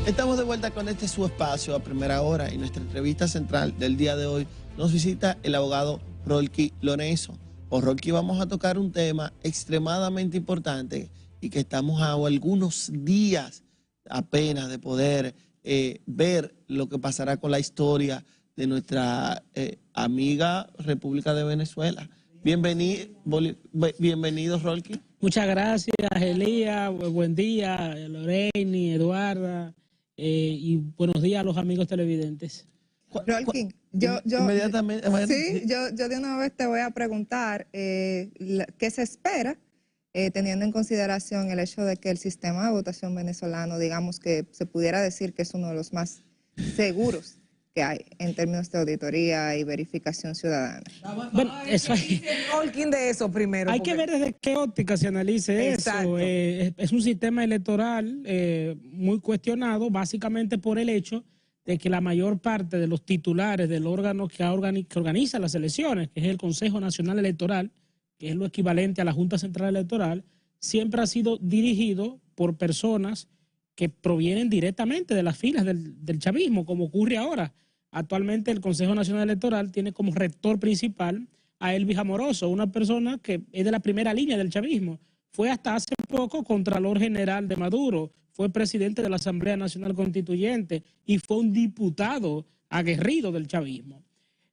Estamos de vuelta con este su espacio a primera hora y nuestra entrevista central del día de hoy nos visita el abogado Rolky Lorenzo. Con Rolky vamos a tocar un tema extremadamente importante y que estamos a algunos días apenas de poder ver lo que pasará con la historia de nuestra amiga República de Venezuela. Bienvenido, Rolky. Muchas gracias, Elías. Buen día, Loreni, Eduarda. Y buenos días a los amigos televidentes. Rolky, yo de una vez te voy a preguntar qué se espera, teniendo en consideración el hecho de que el sistema de votación venezolano, digamos que se pudiera decir que es uno de los más seguros que hay en términos de auditoría y verificación ciudadana. Bueno, eso hay, de eso primero. Hay que ver desde qué óptica se analice eso. Es un sistema electoral muy cuestionado, básicamente por el hecho de que la mayor parte de los titulares del órgano que organiza las elecciones, que es el Consejo Nacional Electoral, que es lo equivalente a la Junta Central Electoral, siempre ha sido dirigido por personas que provienen directamente de las filas del chavismo, como ocurre ahora. Actualmente el Consejo Nacional Electoral tiene como rector principal a Elvis Amoroso, una persona que es de la primera línea del chavismo. Fue hasta hace poco Contralor General de Maduro, fue presidente de la Asamblea Nacional Constituyente y fue un diputado aguerrido del chavismo.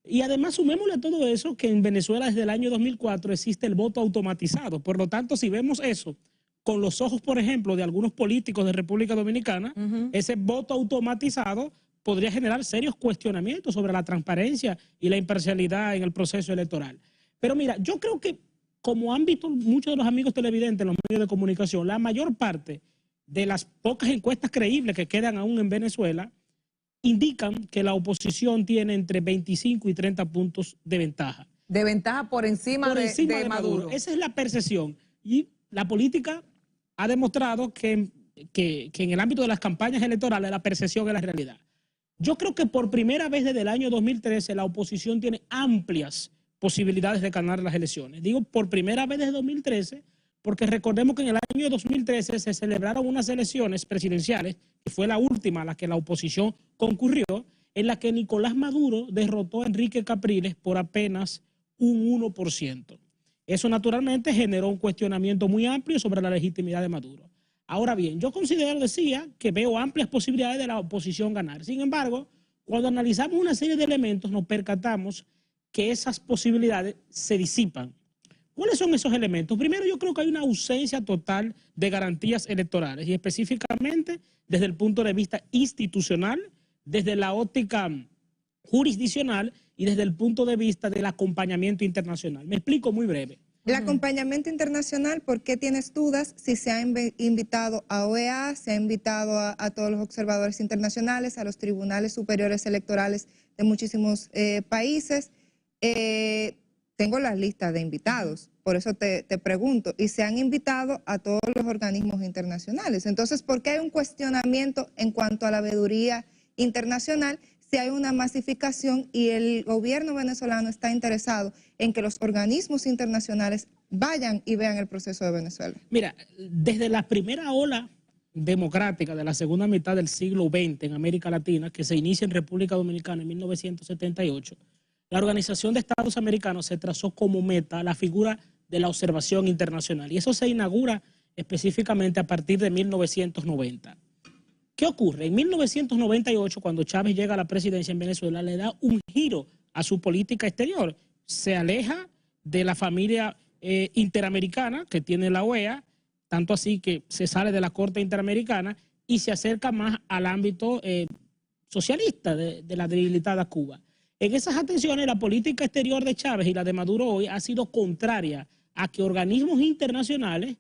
Y además sumémosle a todo eso que en Venezuela desde el año 2004 existe el voto automatizado. Por lo tanto, si vemos eso con los ojos, por ejemplo, de algunos políticos de República Dominicana, ese voto automatizado podría generar serios cuestionamientos sobre la transparencia y la imparcialidad en el proceso electoral. Pero mira, yo creo que, como han visto muchos de los amigos televidentes en los medios de comunicación, la mayor parte de las pocas encuestas creíbles que quedan aún en Venezuela indican que la oposición tiene entre 25 y 30 puntos de ventaja. De ventaja por encima de Maduro. Esa es la percepción. Y la política ha demostrado que en el ámbito de las campañas electorales la percepción es la realidad. Yo creo que por primera vez desde el año 2013 la oposición tiene amplias posibilidades de ganar las elecciones. Digo por primera vez desde 2013 porque recordemos que en el año 2013 se celebraron unas elecciones presidenciales, que fue la última a la que la oposición concurrió, en la que Nicolás Maduro derrotó a Enrique Capriles por apenas un 1%. Eso naturalmente generó un cuestionamiento muy amplio sobre la legitimidad de Maduro. Ahora bien, yo considero, decía, que veo amplias posibilidades de la oposición ganar. Sin embargo, cuando analizamos una serie de elementos, nos percatamos que esas posibilidades se disipan. ¿Cuáles son esos elementos? Primero, yo creo que hay una ausencia total de garantías electorales y específicamente desde el punto de vista institucional, desde la óptica jurisdiccional y desde el punto de vista del acompañamiento internacional. Me explico muy breve. El acompañamiento internacional, ¿por qué tienes dudas si se ha invitado a OEA, se ha invitado a todos los observadores internacionales, a los tribunales superiores electorales de muchísimos países? Tengo las listas de invitados, por eso te pregunto, y se han invitado a todos los organismos internacionales. Entonces, ¿por qué hay un cuestionamiento en cuanto a la veeduría internacional si hay una masificación y el gobierno venezolano está interesado en que los organismos internacionales vayan y vean el proceso de Venezuela? Mira, desde la primera ola democrática de la segunda mitad del siglo XX en América Latina, que se inicia en República Dominicana en 1978, la Organización de Estados Americanos se trazó como meta la figura de la observación internacional y eso se inaugura específicamente a partir de 1990. ¿Qué ocurre? En 1998, cuando Chávez llega a la presidencia en Venezuela, le da un giro a su política exterior. Se aleja de la familia interamericana que tiene la OEA, tanto así que se sale de la Corte Interamericana y se acerca más al ámbito socialista de la debilitada Cuba. En esas atenciones, la política exterior de Chávez y la de Maduro hoy ha sido contraria a que organismos internacionales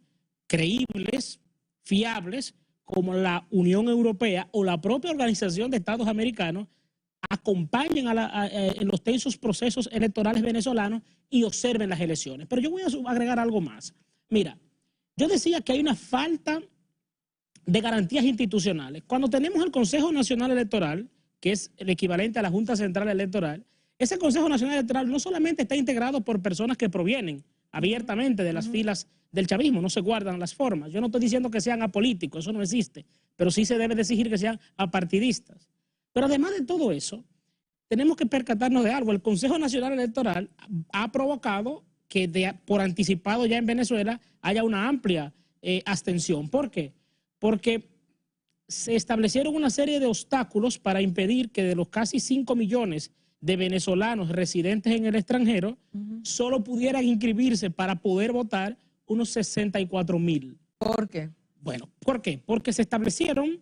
creíbles, fiables, como la Unión Europea o la propia Organización de Estados Americanos, acompañen en los tensos procesos electorales venezolanos y observen las elecciones. Pero yo voy a agregar algo más. Mira, yo decía que hay una falta de garantías institucionales. Cuando tenemos el Consejo Nacional Electoral, que es el equivalente a la Junta Central Electoral, ese Consejo Nacional Electoral no solamente está integrado por personas que provienen abiertamente de las filas del chavismo, no se guardan las formas. Yo no estoy diciendo que sean apolíticos, eso no existe, pero sí se debe de exigir que sean apartidistas. Pero además de todo eso, tenemos que percatarnos de algo. El Consejo Nacional Electoral ha provocado que por anticipado ya en Venezuela haya una amplia abstención. ¿Por qué? Porque se establecieron una serie de obstáculos para impedir que de los casi 5 millones de venezolanos residentes en el extranjero, solo pudieran inscribirse para poder votar unos 64,000. ¿Por qué? Bueno, ¿por qué? Porque se establecieron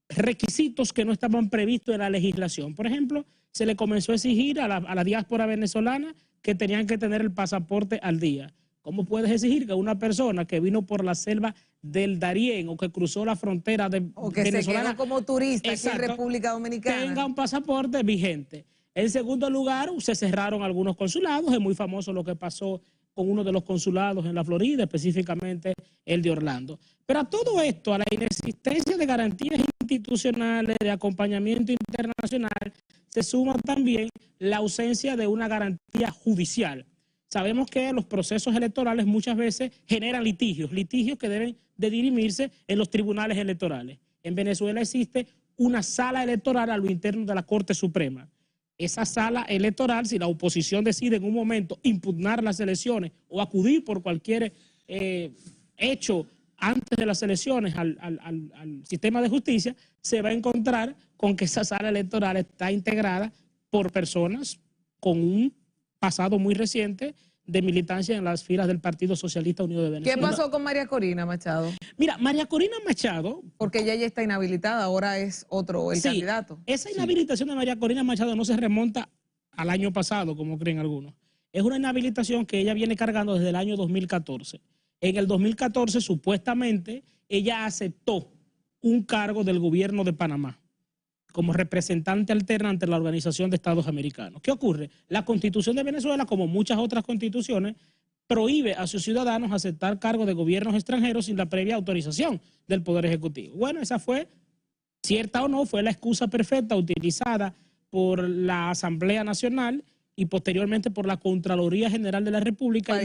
requisitos que no estaban previstos en la legislación. Por ejemplo, se le comenzó a exigir a la diáspora venezolana que tenían que tener el pasaporte al día. ¿Cómo puedes exigir que una persona que vino por la selva del Darién o que cruzó la frontera de o que venezolana, se quedó como turista aquí en República Dominicana, tenga un pasaporte vigente? En segundo lugar, se cerraron algunos consulados. Es muy famoso lo que pasó con uno de los consulados en la Florida, específicamente el de Orlando. Pero a todo esto, a la inexistencia de garantías institucionales, de acompañamiento internacional, se suma también la ausencia de una garantía judicial. Sabemos que los procesos electorales muchas veces generan litigios que deben de dirimirse en los tribunales electorales. En Venezuela existe una sala electoral a lo interno de la Corte Suprema. Esa sala electoral, si la oposición decide en un momento impugnar las elecciones o acudir por cualquier hecho antes de las elecciones al sistema de justicia, se va a encontrar con que esa sala electoral está integrada por personas con un pasado muy reciente de militancia en las filas del Partido Socialista Unido de Venezuela. ¿Qué pasó con María Corina Machado? Mira, María Corina Machado... Porque ella ya está inhabilitada, ahora es otro el candidato. Esa inhabilitación de María Corina Machado no se remonta al año pasado, como creen algunos. Es una inhabilitación que ella viene cargando desde el año 2014. En el 2014, supuestamente, ella aceptó un cargo del gobierno de Panamá como representante alterna ante la Organización de Estados Americanos. ¿Qué ocurre? La Constitución de Venezuela, como muchas otras constituciones, prohíbe a sus ciudadanos aceptar cargos de gobiernos extranjeros sin la previa autorización del Poder Ejecutivo. Bueno, esa fue, cierta o no, fue la excusa perfecta utilizada por la Asamblea Nacional y posteriormente por la Contraloría General de la República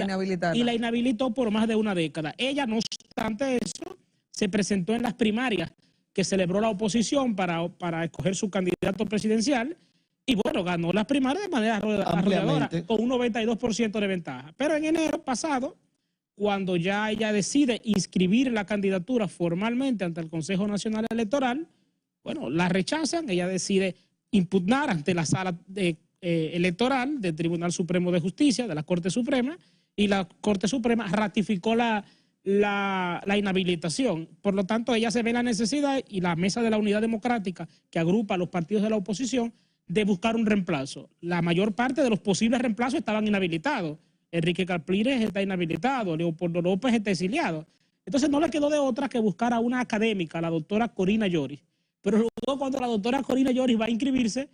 y la inhabilitó por más de una década. Ella, no obstante eso, se presentó en las primarias que celebró la oposición para escoger su candidato presidencial y bueno, ganó las primarias de manera arrolladora con un 92% de ventaja. Pero en enero pasado, cuando ya ella decide inscribir la candidatura formalmente ante el Consejo Nacional Electoral, bueno, la rechazan, ella decide impugnar ante la sala electoral del Tribunal Supremo de Justicia, de la Corte Suprema, y la Corte Suprema ratificó la inhabilitación. Por lo tanto, ella se ve la necesidad y la Mesa de la Unidad Democrática, que agrupa a los partidos de la oposición, de buscar un reemplazo. La mayor parte de los posibles reemplazos estaban inhabilitados. Enrique Capriles está inhabilitado, Leopoldo López está exiliado. Entonces no le quedó de otra que buscar a una académica, la doctora Corina Yoris. Pero luego, cuando la doctora Corina Yoris va a inscribirse,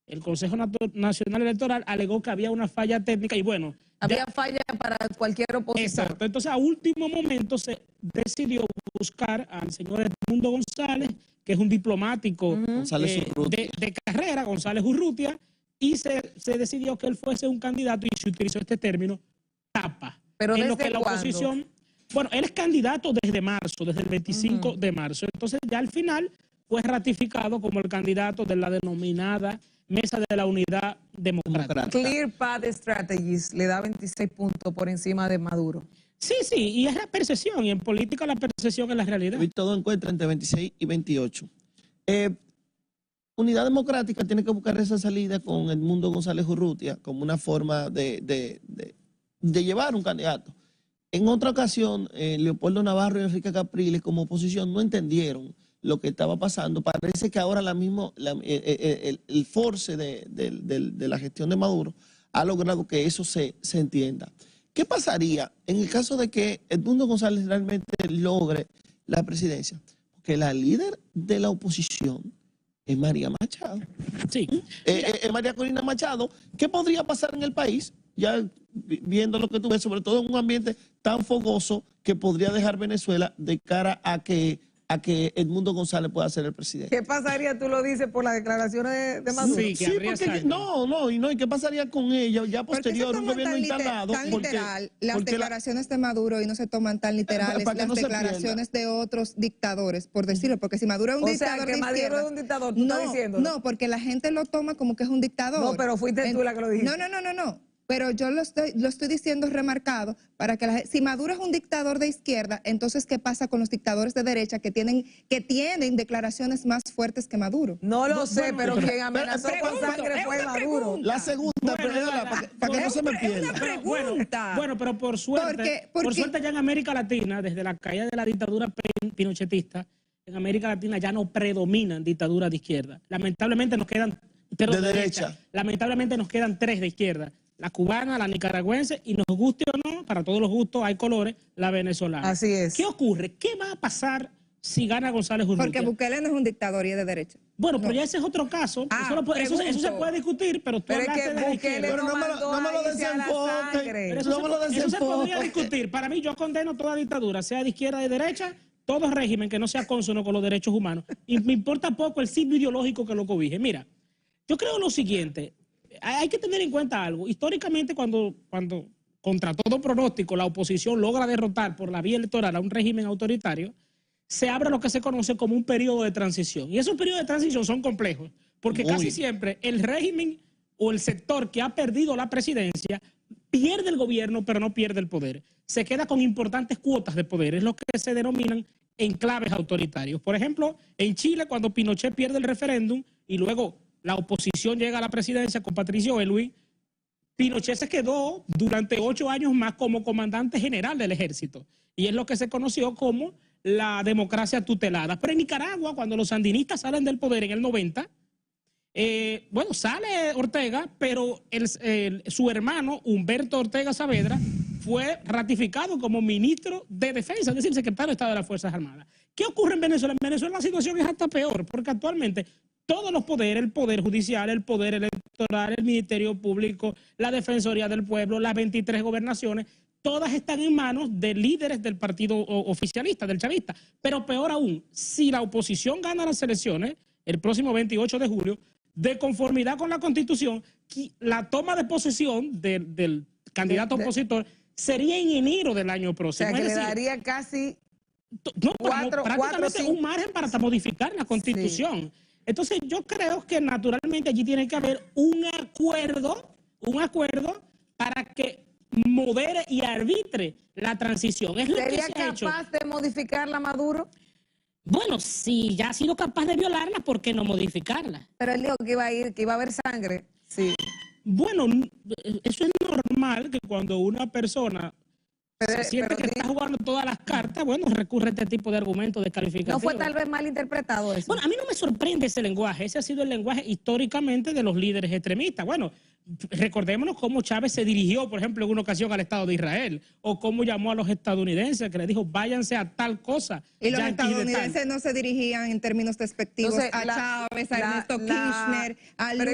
el Consejo Nacional Electoral alegó que había una falla técnica y bueno... Había falla para cualquier opositor. Exacto. Entonces, a último momento se decidió buscar al señor Edmundo González, que es un diplomático de carrera, González Urrutia, y se decidió que él fuese un candidato y se utilizó este término, tapa. Pero en ¿desde lo que la oposición... ¿cuándo? Bueno, él es candidato desde marzo, desde el 25 de marzo. Entonces, ya al final fue ratificado como el candidato de la denominada Mesa de la Unidad Democrática. Clear Path Strategies le da 26 puntos por encima de Maduro. Sí, y es la percepción, y en política la percepción es la realidad. Y todo encuentra entre 26 y 28. Unidad Democrática tiene que buscar esa salida con Edmundo González Urrutia como una forma de llevar un candidato. En otra ocasión, Leopoldo Navarro y Enrique Capriles como oposición no entendieron lo que estaba pasando. Parece que ahora el force de la gestión de Maduro ha logrado que eso se entienda. ¿Qué pasaría en el caso de que Edmundo González realmente logre la presidencia? Porque la líder de la oposición es María Machado. Sí. María Corina Machado. ¿Qué podría pasar en el país? Ya viendo lo que tú ves, sobre todo en un ambiente tan fogoso que podría dejar Venezuela de cara a que a que Edmundo González pueda ser el presidente. ¿Qué pasaría, tú lo dices, por las declaraciones de Maduro? Sí, Sí, porque ¿y qué pasaría con ella ya posterior un gobierno instalado? Tan literal, las declaraciones de Maduro y no se toman tan literales para que las no se declaraciones de otros dictadores, por decirlo, porque si Maduro es un dictador de Maduro izquierda, es un dictador, tú estás diciendo. No, porque la gente lo toma como que es un dictador. No, pero fuiste tú la que lo dijiste. No. Pero yo lo estoy diciendo remarcado para que si Maduro es un dictador de izquierda, entonces ¿qué pasa con los dictadores de derecha que tienen declaraciones más fuertes que Maduro? No lo sé, pero quien amenazó con sangre fue Maduro. La segunda, para que no se me pierda. Bueno, pero por suerte, por suerte ya en América Latina, desde la caída de la dictadura pinochetista, en América Latina ya no predominan dictaduras de izquierda. Lamentablemente nos quedan, pero de derecha. Lamentablemente nos quedan 3 de izquierda. La cubana, la nicaragüense y, nos guste o no, para todos los gustos hay colores, la venezolana. Así es. ¿Qué ocurre? ¿Qué va a pasar si gana González Urrutia? Porque Bukele no es un dictador y es de derecha. Bueno, pero ya ese es otro caso. Eso se puede discutir, pero tú hablaste de la izquierda. Pero no me lo desenfoque. Eso se podría discutir. Para mí, yo condeno toda dictadura, sea de izquierda o de derecha, todo régimen que no sea consono con los derechos humanos. Y me importa poco el signo ideológico que lo cobije. Mira, yo creo lo siguiente. Hay que tener en cuenta algo. Históricamente, cuando contra todo pronóstico la oposición logra derrotar por la vía electoral a un régimen autoritario, se abre lo que se conoce como un periodo de transición. Y esos periodos de transición son complejos, porque casi siempre el régimen o el sector que ha perdido la presidencia pierde el gobierno, pero no pierde el poder. Se queda con importantes cuotas de poder. Es lo que se denominan enclaves autoritarios. Por ejemplo, en Chile, cuando Pinochet pierde el referéndum y luego la oposición llega a la presidencia con Patricio Aylwin, Pinochet se quedó durante 8 años más como comandante general del ejército. Y es lo que se conoció como la democracia tutelada. Pero en Nicaragua, cuando los sandinistas salen del poder en el 90, sale Ortega, pero su hermano, Humberto Ortega Saavedra, fue ratificado como ministro de Defensa, es decir, secretario de Estado de las Fuerzas Armadas. ¿Qué ocurre en Venezuela? En Venezuela la situación es hasta peor, porque actualmente todos los poderes, el Poder Judicial, el Poder Electoral, el Ministerio Público, la Defensoría del Pueblo, las 23 gobernaciones, todas están en manos de líderes del partido oficialista, del chavista. Pero peor aún, si la oposición gana las elecciones el próximo 28 de julio, de conformidad con la Constitución, la toma de posesión del candidato opositor sería en enero del año próximo. O sea, que le daría casi prácticamente un margen para modificar la Constitución. Sí. Entonces yo creo que naturalmente allí tiene que haber un acuerdo para que modere y arbitre la transición. Es lo que se ha hecho. ¿Sería capaz de modificarla Maduro? Bueno, si ya ha sido capaz de violarla, ¿por qué no modificarla? Pero él dijo que iba a haber sangre. Sí. Bueno, eso es normal que cuando una persona se siente que está jugando todas las cartas, bueno, recurre a este tipo de argumentos descalificativos. ¿No fue tal vez mal interpretado eso? Bueno, a mí no me sorprende ese lenguaje. Ese ha sido el lenguaje históricamente de los líderes extremistas. Bueno, recordémonos cómo Chávez se dirigió, por ejemplo, en una ocasión al Estado de Israel, o cómo llamó a los estadounidenses, que le dijo, váyanse a tal cosa. Y los estadounidenses no se dirigían en términos despectivos a Chávez, a Ernesto Kirchner, a Lula.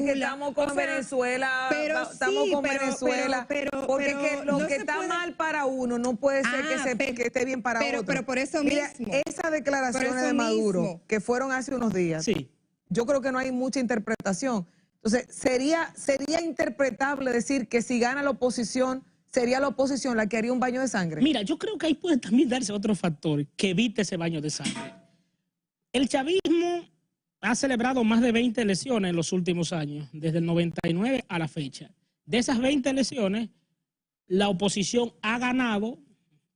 Pero es que estamos con Venezuela, porque lo que está mal para uno no puede ser que esté bien para otro. Pero por eso mismo. Esas declaraciones de Maduro, que fueron hace unos días, yo creo que no hay mucha interpretación. Entonces, ¿sería interpretable decir que si gana la oposición, sería la oposición la que haría un baño de sangre? Mira, yo creo que ahí puede también darse otro factor que evite ese baño de sangre. El chavismo ha celebrado más de 20 elecciones en los últimos años, desde el 99 a la fecha. De esas 20 elecciones, la oposición ha ganado,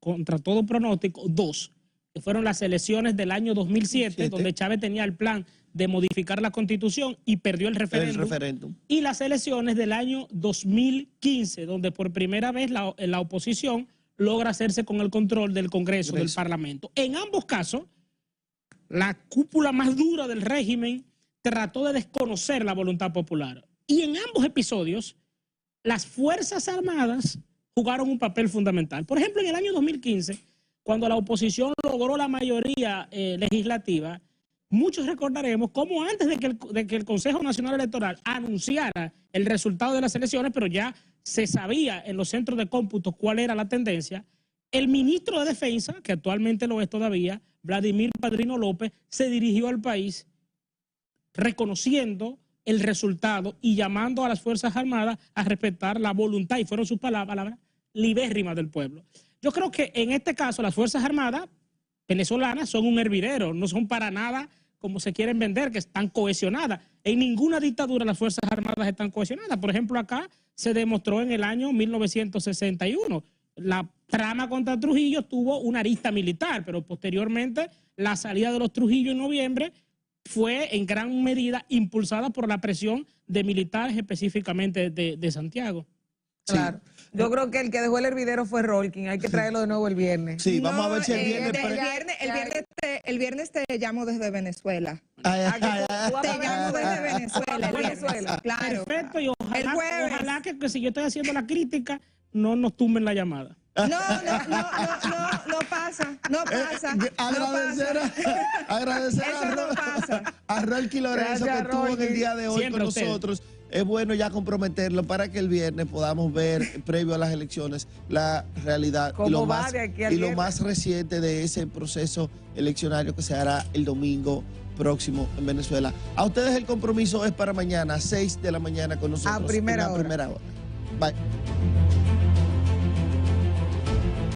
contra todo pronóstico, 2, que fueron las elecciones del año 2007, donde Chávez tenía el plan de modificar la Constitución y perdió el referéndum. Y las elecciones del año 2015, donde por primera vez la oposición logra hacerse con el control del Congreso, del Parlamento. En ambos casos, la cúpula más dura del régimen trató de desconocer la voluntad popular. Y en ambos episodios, las Fuerzas Armadas jugaron un papel fundamental. Por ejemplo, en el año 2015, cuando la oposición logró la mayoría legislativa, muchos recordaremos cómo antes de que el Consejo Nacional Electoral anunciara el resultado de las elecciones, pero ya se sabía en los centros de cómputo cuál era la tendencia, El ministro de Defensa, que actualmente lo es todavía, Vladimir Padrino López, se dirigió al país reconociendo el resultado y llamando a las Fuerzas Armadas a respetar la voluntad, y fueron sus palabras, libérrimas del pueblo. Yo creo que en este caso las Fuerzas Armadas venezolanas son un hervidero, no son para nada como se quieren vender, que están cohesionadas. En ninguna dictadura las Fuerzas Armadas están cohesionadas. Por ejemplo, acá se demostró en el año 1961. La trama contra Trujillo tuvo una arista militar, pero posteriormente la salida de los Trujillo en noviembre fue en gran medida impulsada por la presión de militares específicamente de Santiago. Claro. Sí. Yo creo que el que dejó el hervidero fue Rolkin. Hay que traerlo de nuevo el viernes. Sí, vamos a ver si el viernes te llamo desde Venezuela. Te llamo desde Venezuela. Claro. Perfecto, y ojalá que si yo estoy haciendo la crítica, no nos tumben la llamada. No pasa. Agradecer a Rolkin Lorenzo, que estuvo en el día de hoy con nosotros. Es bueno ya comprometerlo para que el viernes podamos ver, previo a las elecciones, la realidad y lo más reciente de ese proceso eleccionario que se hará el domingo próximo en Venezuela. A ustedes el compromiso es para mañana, 6 de la mañana con nosotros. A primera hora. Bye.